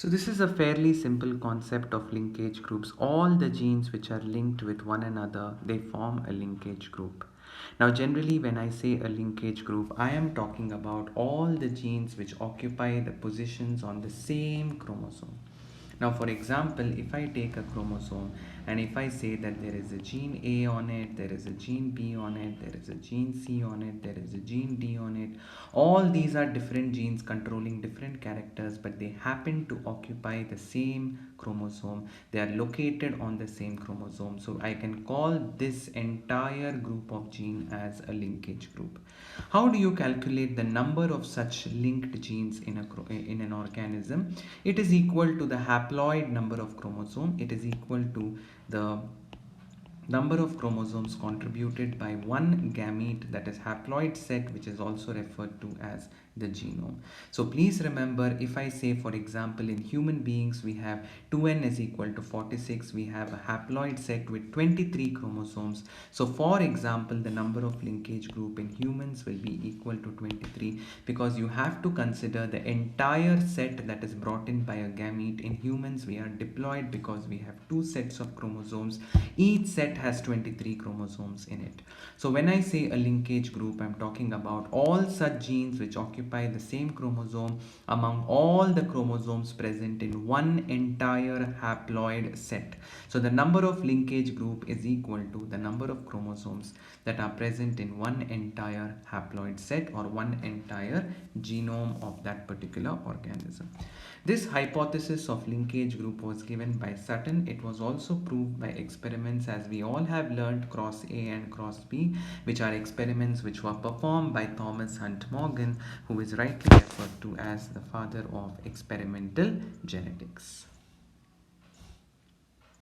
So this is a fairly simple concept of linkage groups. All the genes which are linked with one another, they form a linkage group. Now generally when I say a linkage group, I am talking about all the genes which occupy the positions on the same chromosome. Now for example, if I take a chromosome and if I say that there is a gene A on it, there is a gene B on it, there is a gene C on it, there is a gene D on it, all these are different genes controlling different characters, but they happen to occupy the same chromosome. They are located on the same chromosome. So I can call this entire group of gene as a linkage group. How do you calculate the number of such linked genes in an organism? It is equal to the haploid number of chromosome. It is equal to the number of chromosomes contributed by one gamete, that is haploid set, which is also referred to as the genome. So please remember, if I say for example in human beings we have 2n is equal to 46, we have a haploid set with 23 chromosomes. So for example the number of linkage group in humans will be equal to 23, because you have to consider the entire set that is brought in by a gamete. In humans we are diploid because we have two sets of chromosomes. Each set has 23 chromosomes in it. So when I say a linkage group, I'm talking about all such genes which occupy the same chromosome among all the chromosomes present in one entire haploid set. So the number of linkage group is equal to the number of chromosomes that are present in one entire haploid set or one entire genome of that particular organism. This hypothesis of linkage group was given by Sutton. It was also proved by experiments, as we all have learned, cross A and cross B, which are experiments which were performed by Thomas Hunt Morgan, who is rightly referred to as the father of experimental genetics.